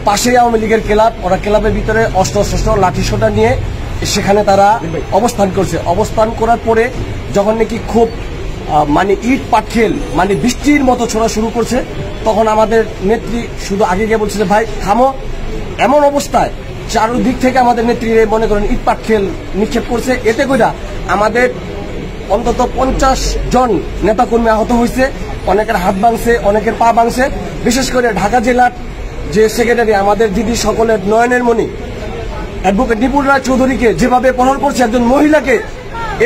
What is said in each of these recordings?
পাশেই আওয়ামী লীগের ক্লাব, ওরা ক্লাবের ভিতরে অস্ত্র লাঠি সোটা নিয়ে সেখানে তারা অবস্থান করছে। অবস্থান করার পরে যখন নাকি খুব মানে ইট পাটকেল মানে বৃষ্টির মতো ছোড়া শুরু করছে, তখন আমাদের নেত্রী শুধু আগে গিয়ে বলছে যে ভাই থামো। এমন অবস্থায় চারদিক থেকে আমাদের নেত্রী মনে করেন ইট পাটকেল নিক্ষেপ করছে। এতে করে আমাদের অন্তত 50 জন নেতাকর্মী আহত হয়েছে, অনেকের হাত ভাঙছে, অনেকের পা ভাঙছে। বিশেষ করে ঢাকা জেলার যে সেক্রেটারি আমাদের দিদি সকলের নয়নের মণি অ্যাডভোকেট নিপুণ রায় চৌধুরীকে যেভাবে প্রহার করছে একজন মহিলাকে,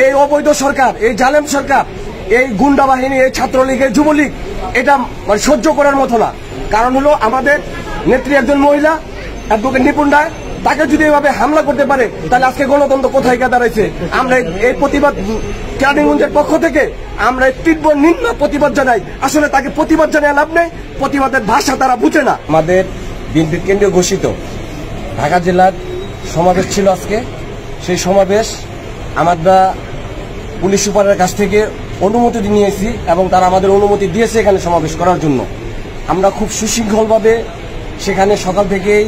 এই অবৈধ সরকার, এই জালেম সরকার, এই গুন্ডা বাহিনী, এই ছাত্রলীগ, এই যুবলীগ, এটা মানে সহ্য করার মতো না। কারণ হলো আমাদের নেত্রী একজন মহিলা অ্যাডভোকেট নিপুণ রায়, তাকে যদি এভাবে হামলা করতে পারে তাহলে আজকে গণতন্ত্র কোথায় গিয়ে দাঁড়াইছে। আমরা এই প্রতিবাদ কেরানীগঞ্জের পক্ষ থেকে আমরা তীব্র নিম্ন প্রতিবাদ জানাই। আসলে তাকে প্রতিবাদ জানিয়ে লাভ নেই, প্রতিবাদের ভাষা তারা বুঝে না। আমাদের বিএনপির কেন্দ্রীয় ঘোষিত ঢাকা জেলার সমাবেশ ছিল আজকে। সেই সমাবেশ আমরা পুলিশ সুপারের কাছ থেকে অনুমতি নিয়েছি এবং তারা আমাদের অনুমতি দিয়েছে এখানে সমাবেশ করার জন্য। আমরা খুব সুশৃঙ্খলভাবে সেখানে সকাল থেকেই,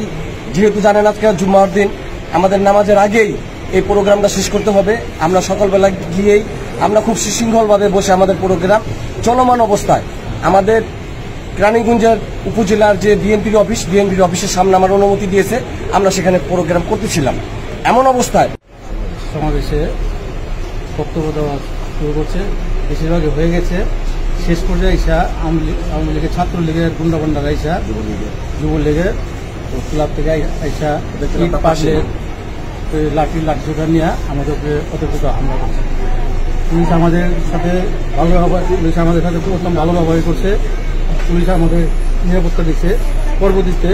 যেহেতু জানেন আজকে জুম্মার দিন, আমাদের নামাজের আগেই এই প্রোগ্রামটা শেষ করতে হবে। আমরা সকালবেলা গিয়েই আমরা খুব সুশৃঙ্খলভাবে বসে আমাদের প্রোগ্রাম চলমান অবস্থায় আমাদের কেরানীগঞ্জের উপজেলার যে বিএনপির অফিসের সামনে আমার অনুমতি দিয়েছে, আমরা সেখানে প্রোগ্রাম করতেছিলাম। এমন অবস্থায় সমাবেশে বক্তব্য দেওয়া শুরু করছে, বেশিরভাগই হয়ে গেছে। শেষ পর্যায়ে আইসা আওয়ামী লীগের, ছাত্রলীগের গুন্ডাবন্ডারা আইসা, যুবলীগের ক্লাব থেকে আইসা পাশে লাঠি সোটা নিয়ে আমাদের উপরে অতর্কিত হামলা করছে। পুলিশ আমাদের সাথে উত্তম ভালো ব্যবহার করছে। পুলিশ আমাদের নিরাপত্তা দিচ্ছে। পরবর্তীতে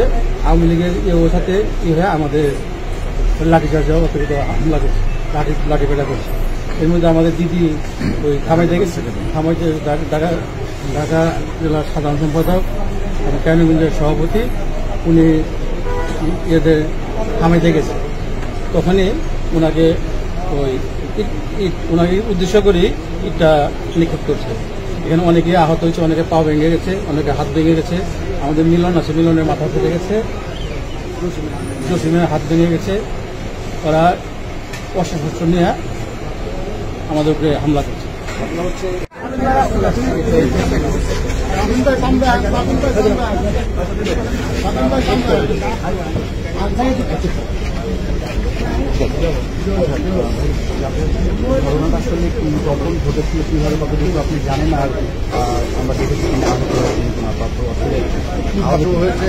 আওয়ামী লীগের ওর সাথে হয়ে আমাদের লাঠিচার্জ অতর্কিত হামলা করছে, লাঠিপেটা করছে। এর মধ্যে আমাদের দিদি ওই থামাইতে গেছে, থামাইতে ঢাকা জেলার সাধারণ সম্পাদক এবং কেরানীগঞ্জের সভাপতি, উনি এদের থামাইতে গেছে। তখনই ওনাকে ওনাকে উদ্দেশ্য করে ইটটা নিক্ষেপ করছে। এখানে অনেকে আহত হয়েছে, অনেকে পা ভেঙে গেছে, অনেকে হাত ভেঙে গেছে। আমাদের মিলন আছে, মিলনের মাথা ফেটে গেছে, জসিমের হাত ভেঙে গেছে। ওরা অস্ত্র নিয়ে আমাদের উপরে হামলা করছে। ঘটনাটা আসলে কখন ঘটেছিল, কীভাবে কতটুকু আপনি জানেন? আর আমরা দেখেছি আহত হয়েছে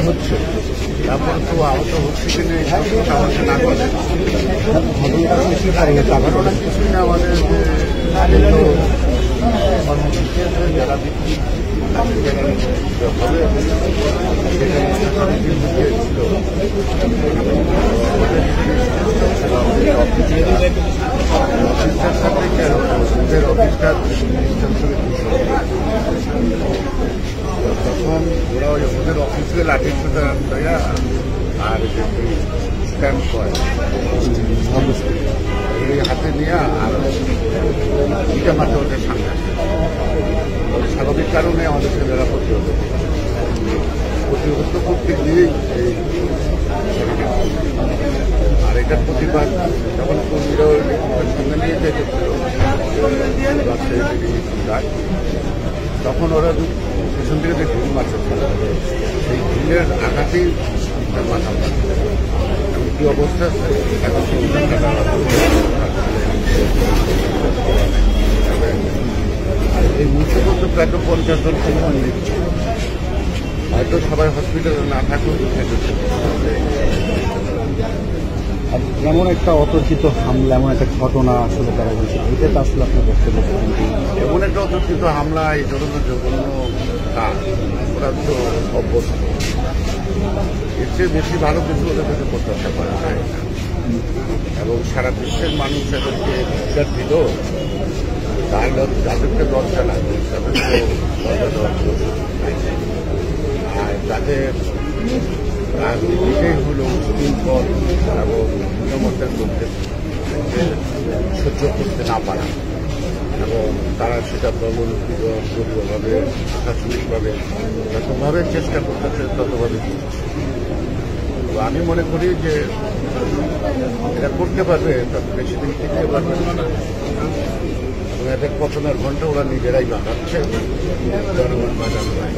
হচ্ছে, তারপরে তো আহত হচ্ছে কিনা আমাকে না করে ঘটনা কিছুই না। আমাদের যারা বিক্রি হবে তখন ওরা ওদের অফিসে লাঠি ছোটা আর স্ট্যাম্প করে এই হাতে নিয়ে আর দুইটা মাঠে ওদের সামনে আসে। স্বাভাবিক কারণে আমাদের ছেলেরা প্রতিহত করতে গিয়েই আর এটার প্রতিবাদ যখন কর্মীরা সঙ্গে নিয়ে যেতেছিল তখন ওরা পেছন থেকে যে ঢিল মারছে, সেই ঢিলের আঘাতেই মাথা এবং কি অবস্থা এখন এই মুহূর্তে পর্যন্ত প্রায় 50 জন সময় নিচ্ছে। হয়তো সবাই হসপিটালে না থাকুন। এমন একটা অতর্কিত হামলা, এমন একটা ঘটনা আসলে তারা বলছে, এটা তো আসলে আপনার বক্তব্য? এমন একটা অতর্কিত হামলা, এই ধরনের জঘন্য কাজ ওরা তো অভ্যস্ত। এর চেয়ে বেশি ভালো কিছু ওদের কাছে করতে পারে না। এবং সারা বিশ্বের মানুষ এদেরকে বিচার দিল, তাহলে যাদেরকে দরজা লাগে তাদেরকে দরজা দেওয়ার প্রয়োজন নাই। আর তাদের এটাই হল শৃঙ্খল এবং নিরাপত্তার লোকদের সহ্য করতে না পারা, এবং তারা সেটা দলীয়ভাবে প্রশাসনিকভাবে যতভাবে চেষ্টা করতেছে ততভাবে। তো আমি মনে করি যে এটা করতে পারবে, তত বেশি দিন টিকতে পারবে না, এবং এদের পতনের ঘন্টা ওরা নিজেরাই বাঁধাচ্ছে, জনগণ বাঁধানো হয়।